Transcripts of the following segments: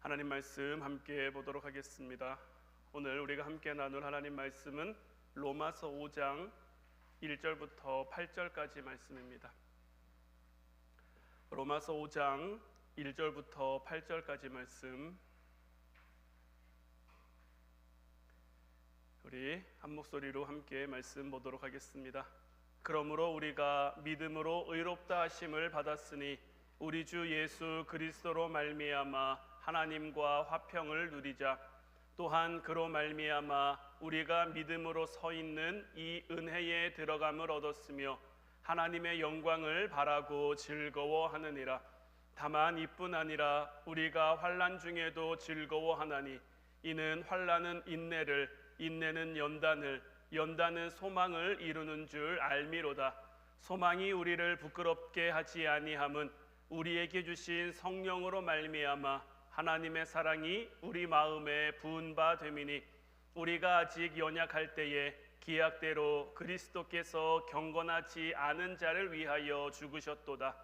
하나님 말씀 함께 보도록 하겠습니다. 오늘 우리가 함께 나눌 하나님 말씀은 로마서 5장 1절부터 8절까지 말씀입니다. 로마서 5장 1절부터 8절까지 말씀, 우리 한 목소리로 함께 말씀 보도록 하겠습니다. 그러므로 우리가 믿음으로 의롭다 하심을 받았으니 우리 주 예수 그리스도로 말미암아 하나님과 화평을 누리자. 또한 그로 말미암아 우리가 믿음으로 서 있는 이 은혜에 들어감을 얻었으며 하나님의 영광을 바라고 즐거워하느니라. 다만 이뿐 아니라 우리가 환난 중에도 즐거워하나니 이는 환난은 인내를, 인내는 연단을, 연단은 소망을 이루는 줄 알미로다. 소망이 우리를 부끄럽게 하지 아니함은 우리에게 주신 성령으로 말미암아 하나님의 사랑이 우리 마음에 부은 바 됨이니 우리가 아직 연약할 때에 기약대로 그리스도께서 경건하지 않은 자를 위하여 죽으셨도다.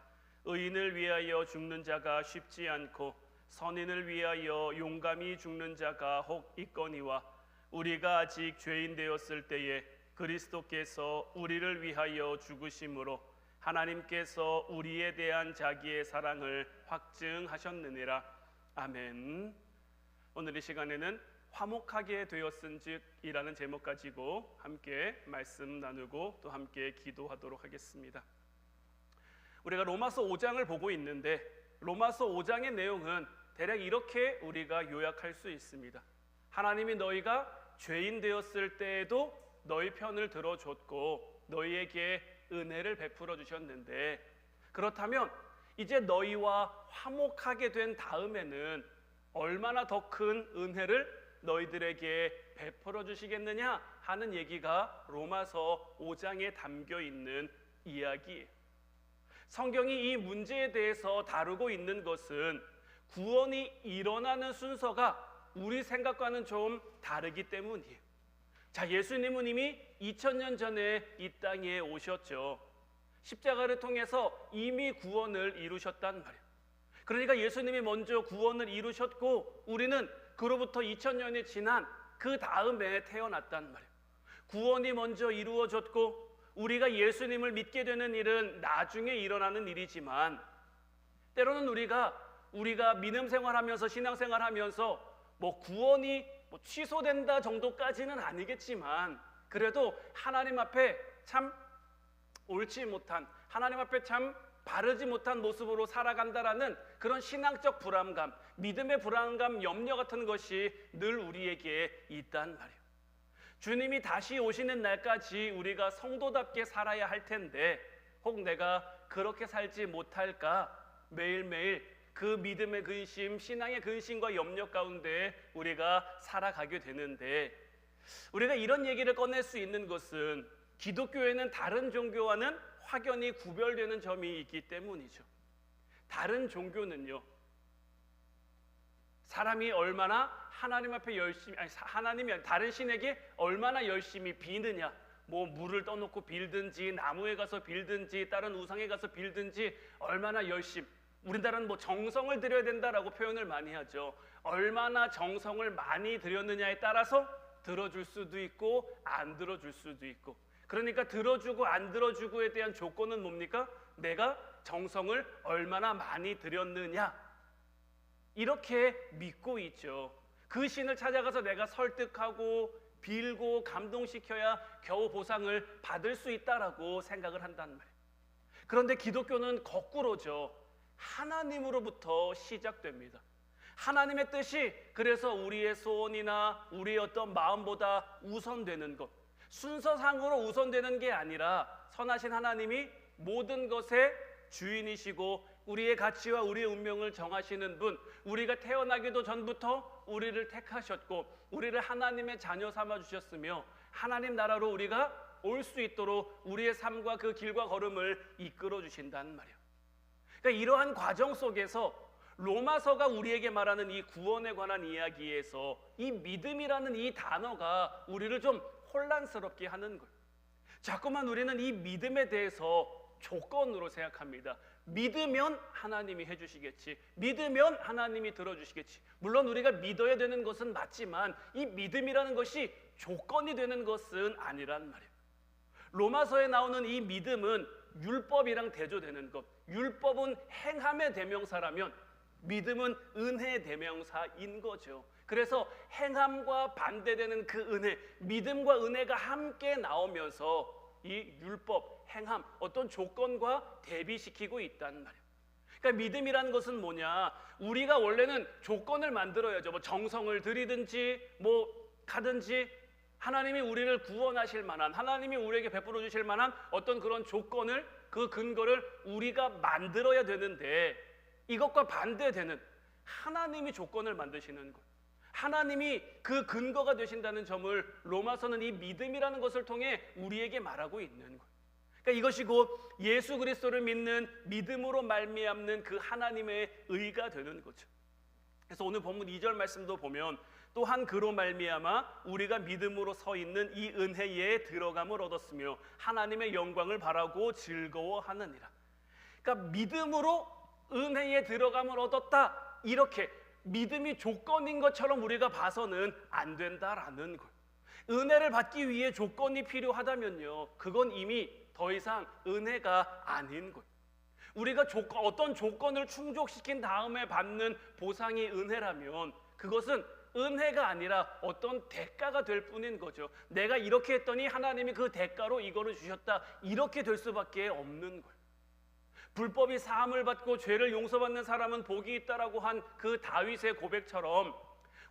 의인을 위하여 죽는 자가 쉽지 않고 선인을 위하여 용감히 죽는 자가 혹 있거니와 우리가 아직 죄인 되었을 때에 그리스도께서 우리를 위하여 죽으심으로 하나님께서 우리에 대한 자기의 사랑을 확증하셨느니라. 아멘. 오늘 이 시간에는 화목하게 되었은즉 이라는 제목 가지고 함께 말씀 나누고 또 함께 기도하도록 하겠습니다. 우리가 로마서 5장을 보고 있는데 로마서 5장의 내용은 대략 이렇게 우리가 요약할 수 있습니다. 하나님이 너희가 죄인 되었을 때에도 너희 편을 들어줬고 너희에게 은혜를 베풀어 주셨는데, 그렇다면 이제 너희와 화목하게 된 다음에는 얼마나 더 큰 은혜를 너희들에게 베풀어 주시겠느냐 하는 얘기가 로마서 5장에 담겨 있는 이야기예요. 성경이 이 문제에 대해서 다루고 있는 것은 구원이 일어나는 순서가 우리 생각과는 좀 다르기 때문이에요. 자, 예수님은 이미 2000년 전에 이 땅에 오셨죠. 십자가를 통해서 이미 구원을 이루셨단 말이에요. 그러니까 예수님이 먼저 구원을 이루셨고 우리는 그로부터 2000년이 지난 그 다음에 태어났단 말이에요. 구원이 먼저 이루어졌고 우리가 예수님을 믿게 되는 일은 나중에 일어나는 일이지만, 때로는 우리가 믿음 생활하면서 신앙생활하면서 구원이 취소된다 정도까지는 아니겠지만 그래도 하나님 앞에 참 옳지 못한, 하나님 앞에 참 바르지 못한 모습으로 살아간다라는 그런 신앙적 불안감, 믿음의 불안감, 염려 같은 것이 늘 우리에게 있단 말이에요. 주님이 다시 오시는 날까지 우리가 성도답게 살아야 할 텐데 혹 내가 그렇게 살지 못할까, 매일매일 그 믿음의 근심, 신앙의 근심과 염려 가운데 우리가 살아가게 되는데, 우리가 이런 얘기를 꺼낼 수 있는 것은 기독교에는 다른 종교와는 확연히 구별되는 점이 있기 때문이죠. 다른 종교는요, 사람이 얼마나 하나님 앞에 열심히, 하나님이 다른 신에게 얼마나 열심히 비느냐, 물을 떠놓고 빌든지 나무에 가서 빌든지 다른 우상에 가서 빌든지 얼마나 열심히, 우리나라는 정성을 들여야 된다라고 표현을 많이 하죠. 얼마나 정성을 많이 들였느냐에 따라서 들어줄 수도 있고 안 들어줄 수도 있고, 그러니까 들어주고 안 들어주고에 대한 조건은 뭡니까? 내가 정성을 얼마나 많이 들였느냐, 이렇게 믿고 있죠. 그 신을 찾아가서 내가 설득하고 빌고 감동시켜야 겨우 보상을 받을 수 있다라고 생각을 한단 말이에요. 그런데 기독교는 거꾸로죠. 하나님으로부터 시작됩니다. 하나님의 뜻이 그래서 우리의 소원이나 우리의 어떤 마음보다 우선되는 것, 순서상으로 우선되는 게 아니라 선하신 하나님이 모든 것의 주인이시고 우리의 가치와 우리의 운명을 정하시는 분, 우리가 태어나기도 전부터 우리를 택하셨고 우리를 하나님의 자녀 삼아 주셨으며 하나님 나라로 우리가 올 수 있도록 우리의 삶과 그 길과 걸음을 이끌어 주신다는 말이에요. 그러니까 이러한 과정 속에서 로마서가 우리에게 말하는 이 구원에 관한 이야기에서 이 믿음이라는 이 단어가 우리를 좀 혼란스럽게 하는 거예요. 자꾸만 우리는 이 믿음에 대해서 조건으로 생각합니다. 믿으면 하나님이 해주시겠지. 믿으면 하나님이 들어주시겠지. 물론 우리가 믿어야 되는 것은 맞지만 이 믿음이라는 것이 조건이 되는 것은 아니란 말이에요. 로마서에 나오는 이 믿음은 율법이랑 대조되는 것. 율법은 행함의 대명사라면 믿음은 은혜의 대명사인 거죠. 그래서 행함과 반대되는 그 은혜, 믿음과 은혜가 함께 나오면서 이 율법, 행함, 어떤 조건과 대비시키고 있단 말이에요. 그러니까 믿음이라는 것은 뭐냐? 우리가 원래는 조건을 만들어야죠. 뭐 정성을 들이든지 뭐 가든지 하나님이 우리를 구원하실 만한, 하나님이 우리에게 베풀어 주실 만한 어떤 그런 조건을, 그 근거를 우리가 만들어야 되는데 이것과 반대되는 하나님이 조건을 만드시는 것, 하나님이 그 근거가 되신다는 점을 로마서는 이 믿음이라는 것을 통해 우리에게 말하고 있는 것. 그러니까 이것이 곧 예수 그리스도를 믿는 믿음으로 말미암는 그 하나님의 의가 되는 거죠. 그래서 오늘 본문 2절 말씀도 보면 또한 그로 말미암아 우리가 믿음으로 서 있는 이 은혜에 들어감을 얻었으며 하나님의 영광을 바라고 즐거워하느니라. 그러니까 믿음으로 은혜에 들어감을 얻었다, 이렇게 믿음이 조건인 것처럼 우리가 봐서는 안 된다라는 것. 은혜를 받기 위해 조건이 필요하다면요, 그건 이미 더 이상 은혜가 아닌 것. 우리가 어떤 조건을 충족시킨 다음에 받는 보상이 은혜라면 그것은 은혜가 아니라 어떤 대가가 될 뿐인 거죠. 내가 이렇게 했더니 하나님이 그 대가로 이거를 주셨다, 이렇게 될 수밖에 없는 거예요. 불법이 사함을 받고 죄를 용서받는 사람은 복이 있다라고 한 그 다윗의 고백처럼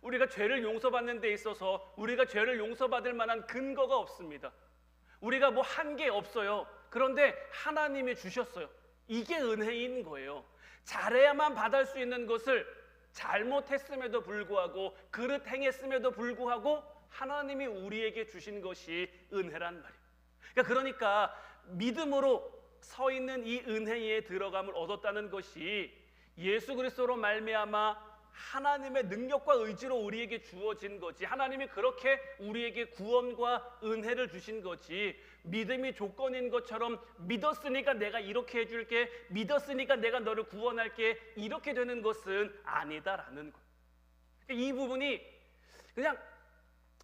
우리가 죄를 용서받는 데 있어서 우리가 죄를 용서받을 만한 근거가 없습니다. 우리가 뭐 한 게 없어요. 그런데 하나님이 주셨어요. 이게 은혜인 거예요. 잘해야만 받을 수 있는 것을 잘못했음에도 불구하고, 그릇 행했음에도 불구하고 하나님이 우리에게 주신 것이 은혜란 말이에요. 그러니까 믿음으로 서 있는 이 은혜에 들어감을 얻었다는 것이 예수 그리스도로 말미암아 하나님의 능력과 의지로 우리에게 주어진 거지, 하나님이 그렇게 우리에게 구원과 은혜를 주신 거지, 믿음이 조건인 것처럼 믿었으니까 내가 이렇게 해줄게, 믿었으니까 내가 너를 구원할게, 이렇게 되는 것은 아니다라는 것. 이 부분이 그냥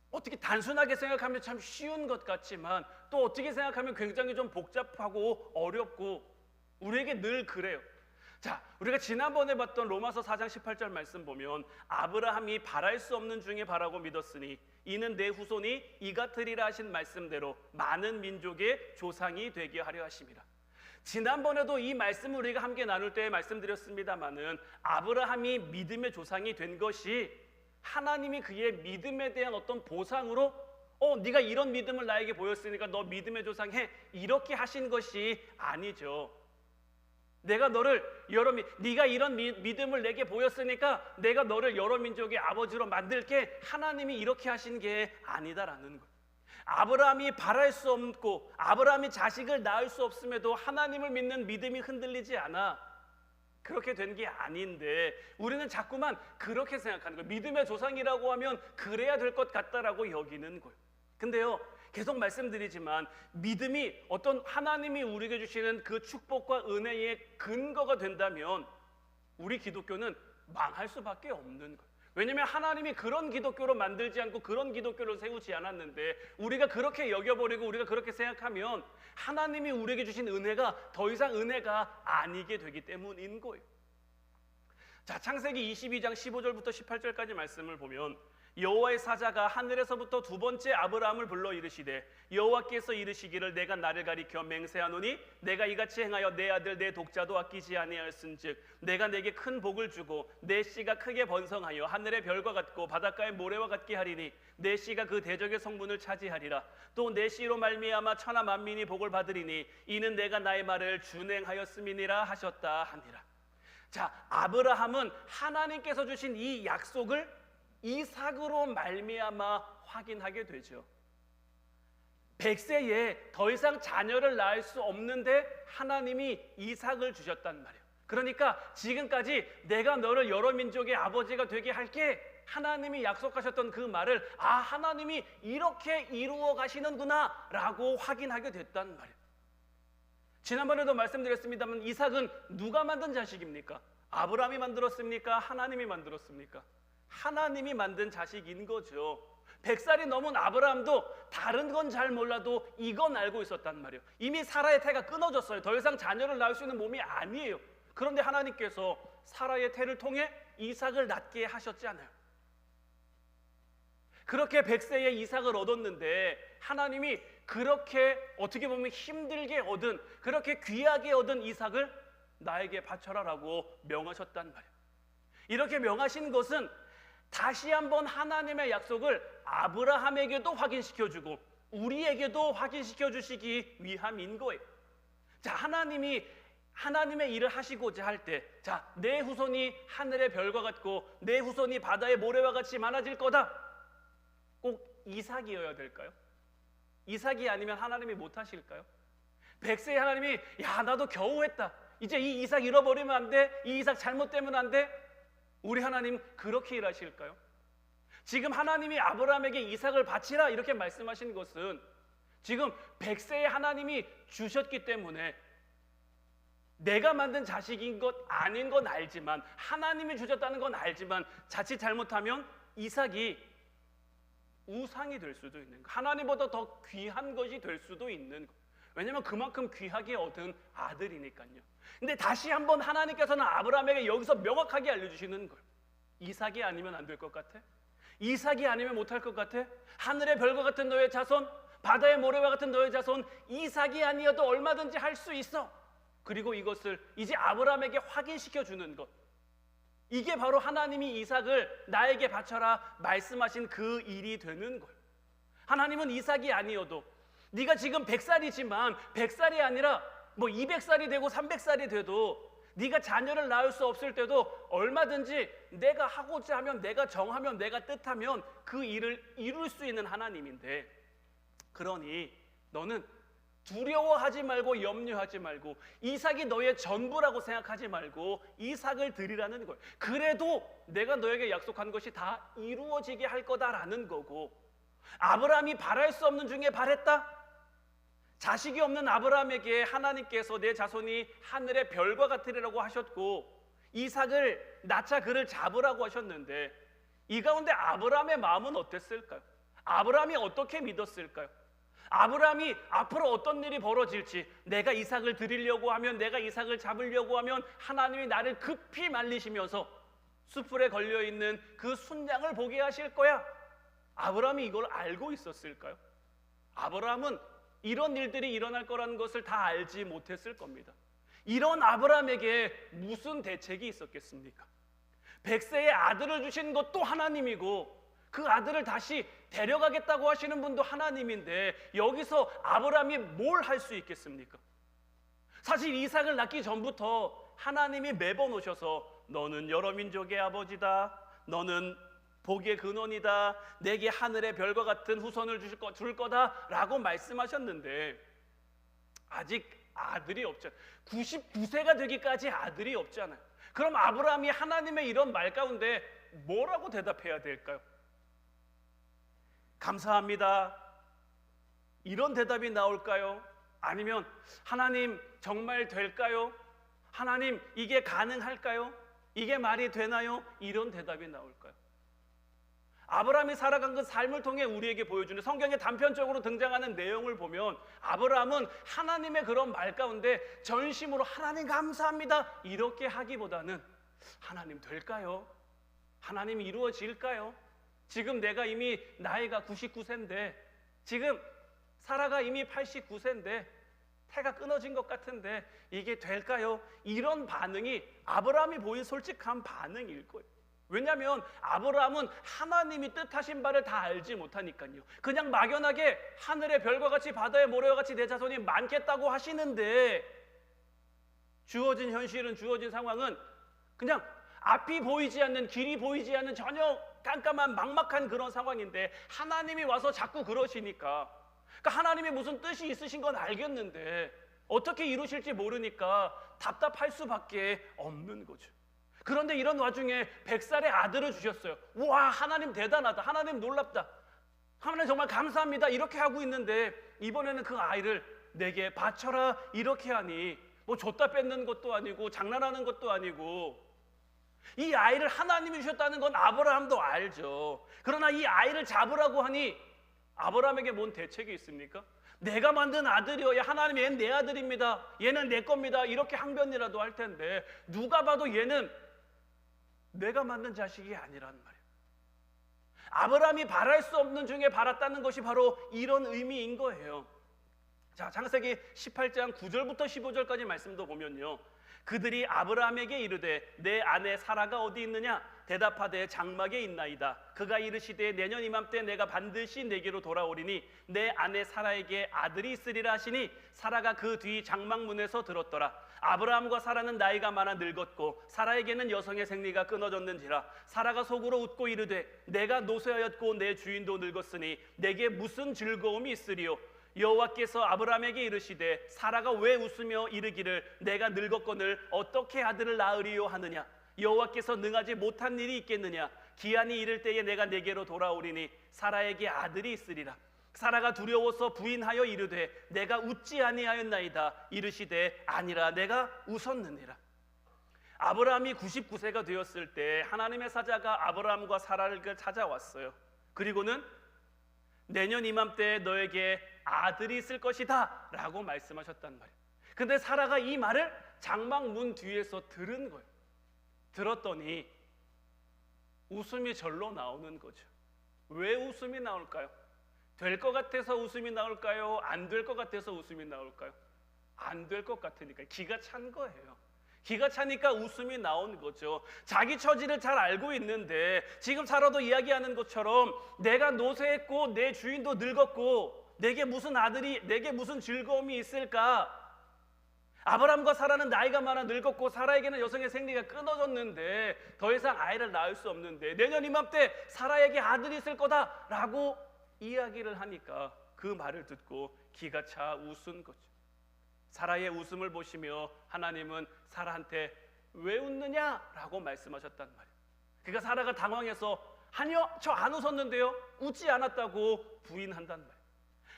어떻게 단순하게 생각하면 참 쉬운 것 같지만 또 어떻게 생각하면 굉장히 좀 복잡하고 어렵고 우리에게 늘 그래요. 자, 우리가 지난번에 봤던 로마서 4장 18절 말씀 보면 아브라함이 바랄 수 없는 중에 바라고 믿었으니 이는 내 후손이 이 같으리라 하신 말씀대로 많은 민족의 조상이 되게 하려 하심이라. 지난번에도 이 말씀을 우리가 함께 나눌 때 말씀드렸습니다마는 아브라함이 믿음의 조상이 된 것이 하나님이 그의 믿음에 대한 어떤 보상으로 네가 이런 믿음을 나에게 보였으니까 너 믿음의 조상해, 이렇게 하신 것이 아니죠. 내가 너를 네가 이런 믿음을 내게 보였으니까 내가 너를 여러 민족의 아버지로 만들게, 하나님이 이렇게 하신 게 아니다라는 것. 아브라함이 바랄 수 없고 아브라함이 자식을 낳을 수 없음에도 하나님을 믿는 믿음이 흔들리지 않아. 그렇게 된 게 아닌데 우리는 자꾸만 그렇게 생각하는 거예요. 믿음의 조상이라고 하면 그래야 될 것 같다라고 여기는 거예요. 근데요, 계속 말씀드리지만 믿음이 어떤 하나님이 우리에게 주시는 그 축복과 은혜의 근거가 된다면 우리 기독교는 망할 수밖에 없는 거예요. 왜냐하면 하나님이 그런 기독교로 만들지 않고 그런 기독교를 세우지 않았는데 우리가 그렇게 여겨버리고 우리가 그렇게 생각하면 하나님이 우리에게 주신 은혜가 더 이상 은혜가 아니게 되기 때문인 거예요. 자, 창세기 22장 15절부터 18절까지 말씀을 보면 여호와의 사자가 하늘에서부터 두 번째 아브라함을 불러 이르시되 여호와께서 이르시기를 내가 나를 가리켜 맹세하노니 내가 이같이 행하여 내 아들 내 독자도 아끼지 아니하였은즉 내가 내게 큰 복을 주고 내 씨가 크게 번성하여 하늘의 별과 같고 바닷가의 모래와 같게 하리니 내 씨가 그 대적의 성문을 차지하리라. 또 내 씨로 말미암아 천하 만민이 복을 받으리니 이는 내가 나의 말을 준행하였음이니라 하셨다 하니라. 자, 아브라함은 하나님께서 주신 이 약속을 이삭으로 말미암아 확인하게 되죠. 100세에 더 이상 자녀를 낳을 수 없는데 하나님이 이삭을 주셨단 말이에요. 그러니까 지금까지 내가 너를 여러 민족의 아버지가 되게 할게, 하나님이 약속하셨던 그 말을 하나님이 이렇게 이루어 가시는구나 라고 확인하게 됐단 말이에요. 지난번에도 말씀드렸습니다만 이삭은 누가 만든 자식입니까? 아브라함이 만들었습니까? 하나님이 만들었습니까? 하나님이 만든 자식인 거죠. 100살이 넘은 아브라함도 다른 건 잘 몰라도 이건 알고 있었단 말이에요. 이미 사라의 태가 끊어졌어요. 더 이상 자녀를 낳을 수 있는 몸이 아니에요. 그런데 하나님께서 사라의 태를 통해 이삭을 낳게 하셨지 않아요? 그렇게 100세에 이삭을 얻었는데 하나님이 그렇게 어떻게 보면 힘들게 얻은, 그렇게 귀하게 얻은 이삭을 나에게 바쳐라라고 명하셨단 말이에요. 이렇게 명하신 것은 다시 한번 하나님의 약속을 아브라함에게도 확인시켜주고 우리에게도 확인시켜 주시기 위함인 거예요. 자, 하나님의 일을 하시고자 할 때, 자, 내 후손이 하늘의 별과 같고 내 후손이 바다의 모래와 같이 많아질 거다. 꼭 이삭이어야 될까요? 이삭이 아니면 하나님이 못 하실까요? 100세의 하나님이 야, 나도 겨우 했다. 이제 이 이삭 잃어버리면 안 돼. 이 이삭 잘못되면 안 돼. 우리 하나님 그렇게 일하실까요? 지금 하나님이 아브라함에게 이삭을 바치라 이렇게 말씀하신 것은 지금 100세의 하나님이 주셨기 때문에 내가 만든 자식인 것 아닌 건 알지만, 하나님이 주셨다는 건 알지만 자칫 잘못하면 이삭이 우상이 될 수도 있는 거, 하나님보다 더 귀한 것이 될 수도 있는 거. 왜냐하면 그만큼 귀하게 얻은 아들이니까요. 근데 다시 한번 하나님께서는 아브라함에게 여기서 명확하게 알려주시는 거예요. 이삭이 아니면 안 될 것 같아? 이삭이 아니면 못할 것 같아? 하늘의 별과 같은 너의 자손, 바다의 모래와 같은 너의 자손, 이삭이 아니어도 얼마든지 할 수 있어. 그리고 이것을 이제 아브라함에게 확인시켜 주는 것, 이게 바로 하나님이 이삭을 나에게 바쳐라 말씀하신 그 일이 되는 거예요. 하나님은 이삭이 아니어도 네가 지금 100살이지만 100살이 아니라 뭐 200살이 되고 300살이 돼도 네가 자녀를 낳을 수 없을 때도 얼마든지 내가 하고자 하면, 내가 정하면, 내가 뜻하면 그 일을 이룰 수 있는 하나님인데, 그러니 너는 두려워하지 말고 염려하지 말고 이삭이 너의 전부라고 생각하지 말고 이삭을 드리라는 거예요. 그래도 내가 너에게 약속한 것이 다 이루어지게 할 거다라는 거고, 아브라함이 바랄 수 없는 중에 바랬다? 자식이 없는 아브라함에게 하나님께서 내 자손이 하늘의 별과 같으리라고 하셨고 이삭을 낳자 그를 잡으라고 하셨는데, 이 가운데 아브라함의 마음은 어땠을까요? 아브라함이 어떻게 믿었을까요? 아브라함이 앞으로 어떤 일이 벌어질지, 내가 이삭을 드리려고 하면, 내가 이삭을 잡으려고 하면 하나님이 나를 급히 말리시면서 숯불에 걸려있는 그 순양을 보게 하실 거야. 아브라함이 이걸 알고 있었을까요? 아브라함은 이런 일들이 일어날 거라는 것을 다 알지 못했을 겁니다. 이런 아브라함에게 무슨 대책이 있었겠습니까? 100세의 아들을 주신 것도 하나님이고 그 아들을 다시 데려가겠다고 하시는 분도 하나님인데 여기서 아브라함이 뭘 할 수 있겠습니까? 사실 이삭을 낳기 전부터 하나님이 매번 오셔서 너는 여러 민족의 아버지다, 너는 복의 근원이다, 내게 하늘의 별과 같은 후손을 줄 거다라고 말씀하셨는데 아직 아들이 없잖아요. 99세가 되기까지 아들이 없잖아요. 그럼 아브라함이 하나님의 이런 말 가운데 뭐라고 대답해야 될까요? 감사합니다, 이런 대답이 나올까요? 아니면 하나님 정말 될까요? 하나님 이게 가능할까요? 이게 말이 되나요? 이런 대답이 나올까요? 아브라함이 살아간 그 삶을 통해 우리에게 보여주는, 성경에 단편적으로 등장하는 내용을 보면 아브라함은 하나님의 그런 말 가운데 전심으로 하나님 감사합니다 이렇게 하기보다는 하나님 될까요? 하나님 이루어질까요? 지금 내가 이미 나이가 99세인데, 지금 사라가 이미 89세인데 태가 끊어진 것 같은데 이게 될까요? 이런 반응이 아브라함이 보인 솔직한 반응일 거예요. 왜냐하면 아브라함은 하나님이 뜻하신 바를 다 알지 못하니까요. 그냥 막연하게 하늘의 별과 같이 바다의 모래와 같이 내 자손이 많겠다고 하시는데 주어진 현실은, 주어진 상황은 그냥 앞이 보이지 않는, 길이 보이지 않는 전혀 깜깜한 막막한 그런 상황인데 하나님이 와서 자꾸 그러시니까, 그러니까 하나님이 무슨 뜻이 있으신 건 알겠는데 어떻게 이루실지 모르니까 답답할 수밖에 없는 거죠. 그런데 이런 와중에 100살의 아들을 주셨어요. 와, 하나님 대단하다, 하나님 놀랍다, 하나님 정말 감사합니다 이렇게 하고 있는데 이번에는 그 아이를 내게 바쳐라 이렇게 하니 뭐 줬다 뺏는 것도 아니고 장난하는 것도 아니고 이 아이를 하나님이 주셨다는 건 아브라함도 알죠. 그러나 이 아이를 잡으라고 하니 아브라함에게 뭔 대책이 있습니까? 내가 만든 아들이어야 하나님이 얘는 내 아들입니다, 얘는 내 겁니다 이렇게 항변이라도 할 텐데 누가 봐도 얘는 내가 만든 자식이 아니란 말이에요. 아브라함이 바랄 수 없는 중에 바랐다는 것이 바로 이런 의미인 거예요. 자, 창세기 18장 9절부터 15절까지 말씀도 보면요, 그들이 아브라함에게 이르되 내 아내 사라가 어디 있느냐? 대답하되 장막에 있나이다. 그가 이르시되 내년 이맘때 내가 반드시 내게로 돌아오리니 내 아내 사라에게 아들이 있으리라 하시니 사라가 그 뒤 장막문에서 들었더라. 아브라함과 사라는 나이가 많아 늙었고 사라에게는 여성의 생리가 끊어졌는지라. 사라가 속으로 웃고 이르되 내가 노쇠하였고 내 주인도 늙었으니 내게 무슨 즐거움이 있으리요? 여호와께서 아브라함에게 이르시되 사라가 왜 웃으며 이르기를 내가 늙었거늘 어떻게 아들을 낳으리요 하느냐? 여호와께서 능하지 못한 일이 있겠느냐? 기한이 이를 때에 내가 내게로 돌아오리니 사라에게 아들이 있으리라. 사라가 두려워서 부인하여 이르되 내가 웃지 아니하였나이다. 이르시되 아니라 내가 웃었느니라. 아브라함이 99세가 되었을 때 하나님의 사자가 아브라함과 사라를 찾아왔어요. 그리고는 내년 이맘때 너에게 아들이 있을 것이다 라고 말씀하셨단 말이에요. 근데 사라가 이 말을 장막문 뒤에서 들은 거예요. 들었더니 웃음이 절로 나오는 거죠. 왜 웃음이 나올까요? 될 것 같아서 웃음이 나올까요? 안 될 것 같아서 웃음이 나올까요? 안 될 것 같으니까, 기가 찬 거예요. 기가 차니까 웃음이 나온 거죠. 자기 처지를 잘 알고 있는데 지금 사라도 이야기하는 것처럼 내가 노쇠했고 내 주인도 늙었고 내게 무슨 아들이, 내게 무슨 즐거움이 있을까? 아브라함과 사라는 나이가 많아 늙었고 사라에게는 여성의 생리가 끊어졌는데 더 이상 아이를 낳을 수 없는데 내년 이맘때 사라에게 아들이 있을 거다라고 이야기를 하니까 그 말을 듣고 기가 차 웃은 거죠. 사라의 웃음을 보시며 하나님은 사라한테 왜 웃느냐라고 말씀하셨단 말이에요. 그러니까 사라가 당황해서 아니요, 저 안 웃었는데요, 웃지 않았다고 부인한단 말이에요.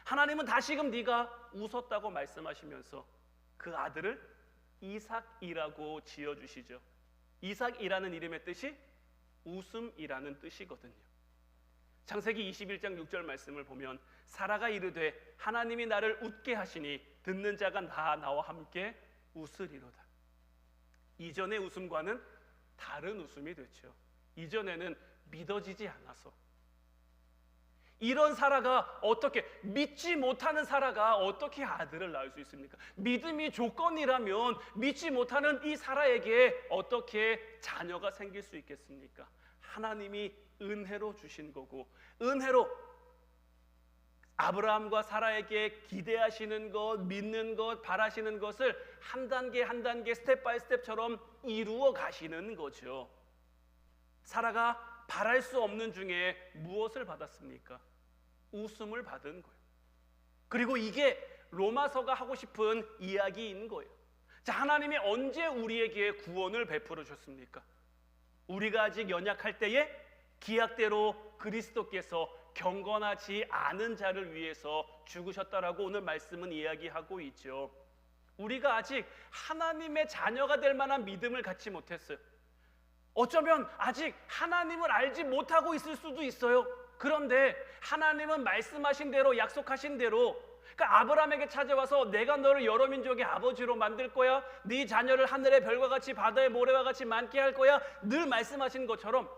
하나님은 다시금 네가 웃었다고 말씀하시면서 그 아들을 이삭이라고 지어주시죠. 이삭이라는 이름의 뜻이 웃음이라는 뜻이거든요. 창세기 21장 6절 말씀을 보면 사라가 이르되 하나님이 나를 웃게 하시니 듣는 자가 나와 함께 웃으리로다. 이전의 웃음과는 다른 웃음이 됐죠. 이전에는 믿어지지 않아서. 이런 사라가 어떻게, 믿지 못하는 사라가 어떻게 아들을 낳을 수 있습니까? 믿음이 조건이라면 믿지 못하는 이 사라에게 어떻게 자녀가 생길 수 있겠습니까? 하나님이 은혜로 주신 거고, 은혜로 아브라함과 사라에게 기대하시는 것, 믿는 것, 바라시는 것을 한 단계 한 단계 스텝 바이 스텝처럼 이루어 가시는 거죠. 사라가 바랄 수 없는 중에 무엇을 받았습니까? 웃음을 받은 거예요. 그리고 이게 로마서가 하고 싶은 이야기인 거예요. 자, 하나님이 언제 우리에게 구원을 베풀어 주셨습니까? 우리가 아직 연약할 때에 기약대로 그리스도께서 경건하지 않은 자를 위해서 죽으셨다라고 오늘 말씀은 이야기하고 있죠. 우리가 아직 하나님의 자녀가 될 만한 믿음을 갖지 못했어요. 어쩌면 아직 하나님을 알지 못하고 있을 수도 있어요. 그런데 하나님은 말씀하신 대로, 약속하신 대로, 그러니까 아브라함에게 찾아와서 내가 너를 여러 민족의 아버지로 만들 거야, 네 자녀를 하늘의 별과 같이 바다의 모래와 같이 많게 할 거야, 늘 말씀하신 것처럼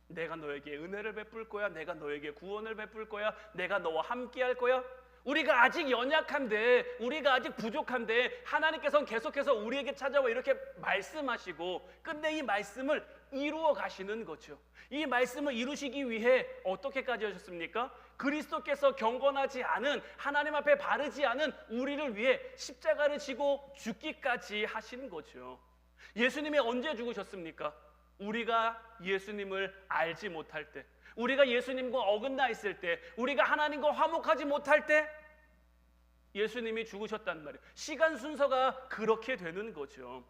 내가 너에게 은혜를 베풀 거야, 내가 너에게 구원을 베풀 거야, 내가 너와 함께 할 거야. 우리가 아직 연약한데, 우리가 아직 부족한데 하나님께서는 계속해서 우리에게 찾아와 이렇게 말씀하시고, 끝내 이 말씀을 이루어 가시는 거죠. 이 말씀을 이루시기 위해 어떻게까지 하셨습니까? 그리스도께서 경건하지 않은, 하나님 앞에 바르지 않은 우리를 위해 십자가를 지고 죽기까지 하신 거죠. 예수님이 언제 죽으셨습니까? 우리가 예수님을 알지 못할 때, 우리가 예수님과 어긋나 있을 때, 우리가 하나님과 화목하지 못할 때 예수님이 죽으셨단 말이에요. 시간 순서가 그렇게 되는 거죠.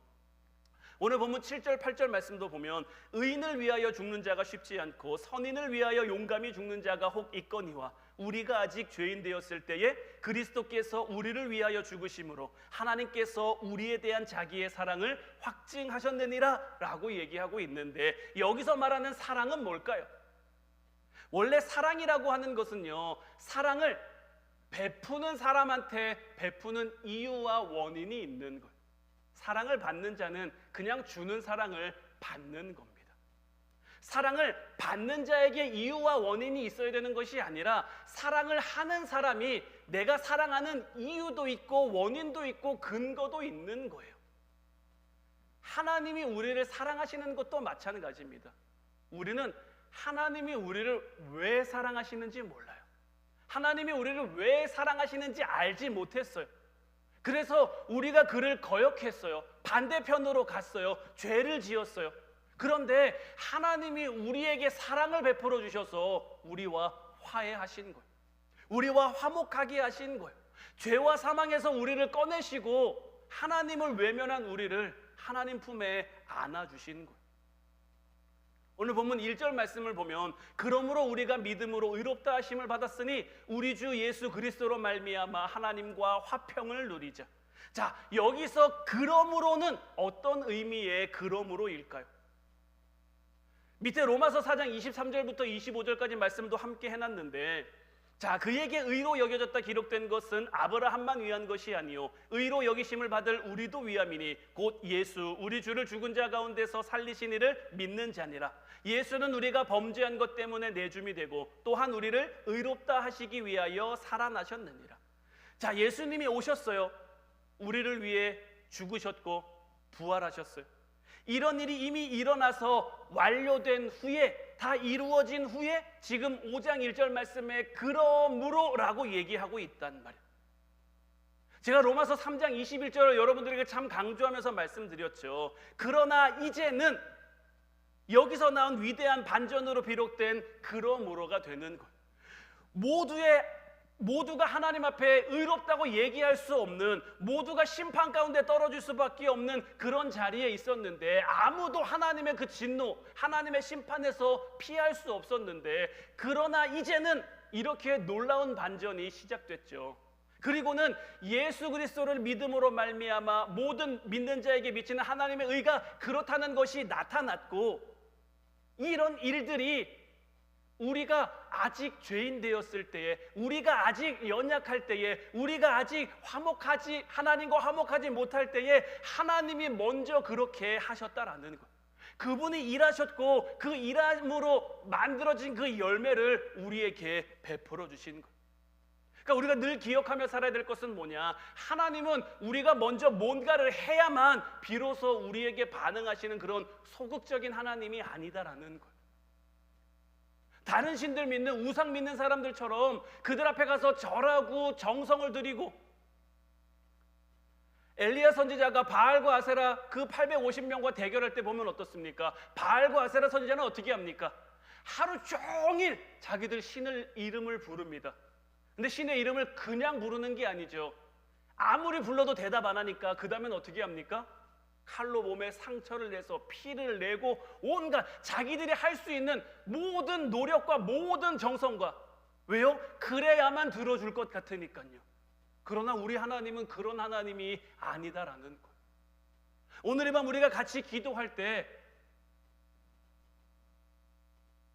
오늘 본문 7절 8절 말씀도 보면 의인을 위하여 죽는 자가 쉽지 않고 선인을 위하여 용감히 죽는 자가 혹 있거니와 우리가 아직 죄인 되었을 때에 그리스도께서 우리를 위하여 죽으심으로 하나님께서 우리에 대한 자기의 사랑을 확증하셨느니라 라고 얘기하고 있는데, 여기서 말하는 사랑은 뭘까요? 원래 사랑이라고 하는 것은요, 사랑을 베푸는 사람한테 베푸는 이유와 원인이 있는 거예요. 사랑을 받는 자는 그냥 주는 사랑을 받는 겁니다. 사랑을 받는 자에게 이유와 원인이 있어야 되는 것이 아니라, 사랑을 하는 사람이 내가 사랑하는 이유도 있고 원인도 있고 근거도 있는 거예요. 하나님이 우리를 사랑하시는 것도 마찬가지입니다. 우리는 하나님이 우리를 왜 사랑하시는지 몰라요. 하나님이 우리를 왜 사랑하시는지 알지 못했어요. 그래서 우리가 그를 거역했어요. 반대편으로 갔어요. 죄를 지었어요. 그런데 하나님이 우리에게 사랑을 베풀어 주셔서 우리와 화해하신 거예요. 우리와 화목하게 하신 거예요. 죄와 사망에서 우리를 꺼내시고 하나님을 외면한 우리를 하나님 품에 안아주신 거예요. 오늘 본문 1절 말씀을 보면, 그러므로 우리가 믿음으로 의롭다 하심을 받았으니 우리 주 예수 그리스도로 말미암아 하나님과 화평을 누리자. 자, 여기서 그러므로는 어떤 의미의 그러므로일까요? 밑에 로마서 4장 23절부터 25절까지 말씀도 함께 해놨는데, 자, 그에게 의로 여겨졌다 기록된 것은 아브라함만 위한 것이 아니요 의로 여기심을 받을 우리도 위함이니 곧 예수 우리 주를 죽은 자 가운데서 살리신 이를 믿는 자니라. 예수는 우리가 범죄한 것 때문에 내줌이 되고 또한 우리를 의롭다 하시기 위하여 살아나셨느니라. 자, 예수님이 오셨어요. 우리를 위해 죽으셨고 부활하셨어요. 이런 일이 이미 일어나서 완료된 후에, 다 이루어진 후에 지금 5장 1절 말씀에 그러므로 라고 얘기하고 있단 말이에요. 제가 로마서 3장 21절을 여러분들에게 참 강조하면서 말씀드렸죠. 그러나 이제는, 여기서 나온 위대한 반전으로 비롯된 그러므로가 되는 거예요. 모두가 하나님 앞에 의롭다고 얘기할 수 없는, 모두가 심판 가운데 떨어질 수밖에 없는 그런 자리에 있었는데, 아무도 하나님의 그 진노, 하나님의 심판에서 피할 수 없었는데, 그러나 이제는 이렇게 놀라운 반전이 시작됐죠. 그리고는 예수 그리스도를 믿음으로 말미암아 모든 믿는 자에게 미치는 하나님의 의가 그렇다는 것이 나타났고, 이런 일들이 우리가 아직 죄인 되었을 때에, 우리가 아직 연약할 때에, 우리가 아직 하나님과 화목하지 못할 때에 하나님이 먼저 그렇게 하셨다라는 것. 그분이 일하셨고 그 일함으로 만들어진 그 열매를 우리에게 베풀어 주신 것. 그러니까 우리가 늘 기억하며 살아야 될 것은 뭐냐? 하나님은 우리가 먼저 뭔가를 해야만 비로소 우리에게 반응하시는 그런 소극적인 하나님이 아니다라는 것. 다른 신들 믿는, 우상 믿는 사람들처럼 그들 앞에 가서 절하고 정성을 들이고, 엘리야 선지자가 바알과 아세라 그 850명과 대결할 때 보면 어떻습니까? 바알과 아세라 선지자는 어떻게 합니까? 하루 종일 자기들 신을 이름을 부릅니다. 근데 신의 이름을 그냥 부르는 게 아니죠. 아무리 불러도 대답 안 하니까 그 다음엔 어떻게 합니까? 칼로 몸에 상처를 내서 피를 내고 온갖 자기들이 할 수 있는 모든 노력과 모든 정성과, 왜요? 그래야만 들어줄 것 같으니까요. 그러나 우리 하나님은 그런 하나님이 아니다라는 거예요. 오늘 이 밤 우리가 같이 기도할 때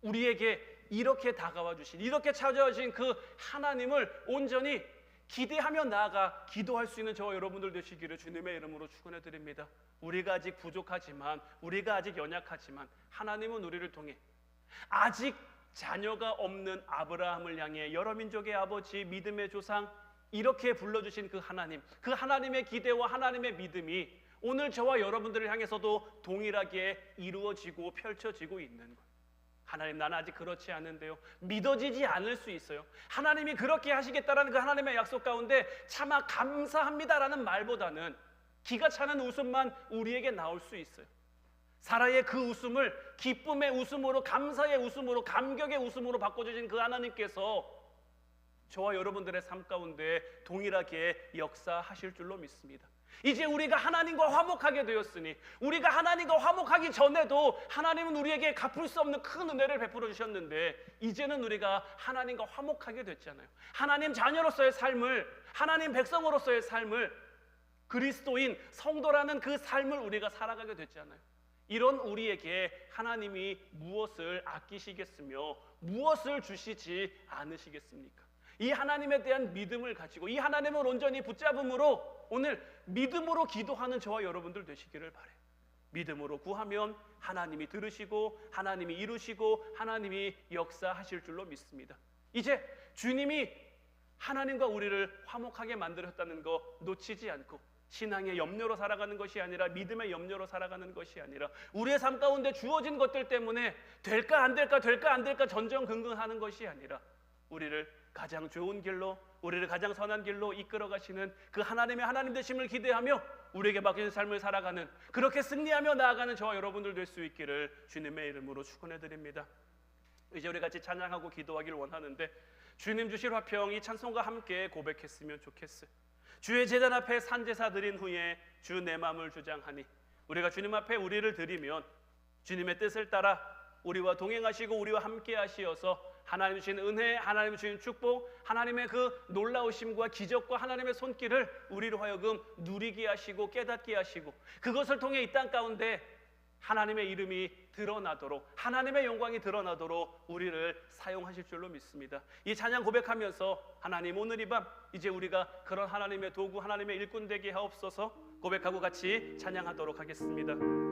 우리에게 이렇게 다가와 주신, 이렇게 찾아와 주신 그 하나님을 온전히 기대하며 나아가 기도할 수 있는 저와 여러분들 되시기를 주님의 이름으로 축원해 드립니다. 우리가 아직 부족하지만, 우리가 아직 연약하지만 하나님은 우리를 통해 아직 자녀가 없는 아브라함을 향해 여러 민족의 아버지, 믿음의 조상, 이렇게 불러주신 그 하나님, 그 하나님의 기대와 하나님의 믿음이 오늘 저와 여러분들을 향해서도 동일하게 이루어지고 펼쳐지고 있는 거예요. 하나님, 나는 아직 그렇지 않은데요. 믿어지지 않을 수 있어요. 하나님이 그렇게 하시겠다라는 그 하나님의 약속 가운데 차마 감사합니다라는 말보다는 기가 차는 웃음만 우리에게 나올 수 있어요. 사라의 그 웃음을 기쁨의 웃음으로, 감사의 웃음으로, 감격의 웃음으로 바꿔주신 그 하나님께서 저와 여러분들의 삶 가운데 동일하게 역사하실 줄로 믿습니다. 이제 우리가 하나님과 화목하게 되었으니, 우리가 하나님과 화목하기 전에도 하나님은 우리에게 갚을 수 없는 큰 은혜를 베풀어 주셨는데, 이제는 우리가 하나님과 화목하게 됐잖아요. 하나님 자녀로서의 삶을, 하나님 백성으로서의 삶을, 그리스도인 성도라는 그 삶을 우리가 살아가게 됐잖아요. 이런 우리에게 하나님이 무엇을 아끼시겠으며 무엇을 주시지 않으시겠습니까? 이 하나님에 대한 믿음을 가지고, 이 하나님을 온전히 붙잡음으로 오늘 믿음으로 기도하는 저와 여러분들 되시기를 바라요. 믿음으로 구하면 하나님이 들으시고 하나님이 이루시고 하나님이 역사하실 줄로 믿습니다. 이제 주님이 하나님과 우리를 화목하게 만들었다는 거 놓치지 않고, 신앙의 염려로 살아가는 것이 아니라, 믿음의 염려로 살아가는 것이 아니라, 우리의 삶 가운데 주어진 것들 때문에 될까 안 될까 될까 안 될까 전전긍긍하는 것이 아니라, 우리를 가장 좋은 길로, 우리를 가장 선한 길로 이끌어 가시는 그 하나님의 하나님 되심을 기대하며 우리에게 맡겨진 삶을 살아가는, 그렇게 승리하며 나아가는 저와 여러분들 될 수 있기를 주님의 이름으로 축원해 드립니다. 이제 우리 같이 찬양하고 기도하길 원하는데, 주님 주실 화평 이 찬송과 함께 고백했으면 좋겠어요. 주의 제단 앞에 산제사 드린 후에 주 내 마음을 주장하니, 우리가 주님 앞에 우리를 드리면 주님의 뜻을 따라 우리와 동행하시고 우리와 함께 하시어서 하나님 주신 은혜, 하나님 주신 축복, 하나님의 그 놀라우심과 기적과 하나님의 손길을 우리로 하여금 누리게 하시고 깨닫게 하시고, 그것을 통해 이 땅 가운데 하나님의 이름이 드러나도록, 하나님의 영광이 드러나도록 우리를 사용하실 줄로 믿습니다. 이 찬양 고백하면서 하나님, 오늘 이 밤 이제 우리가 그런 하나님의 도구, 하나님의 일꾼 되게 하옵소서 고백하고 같이 찬양하도록 하겠습니다.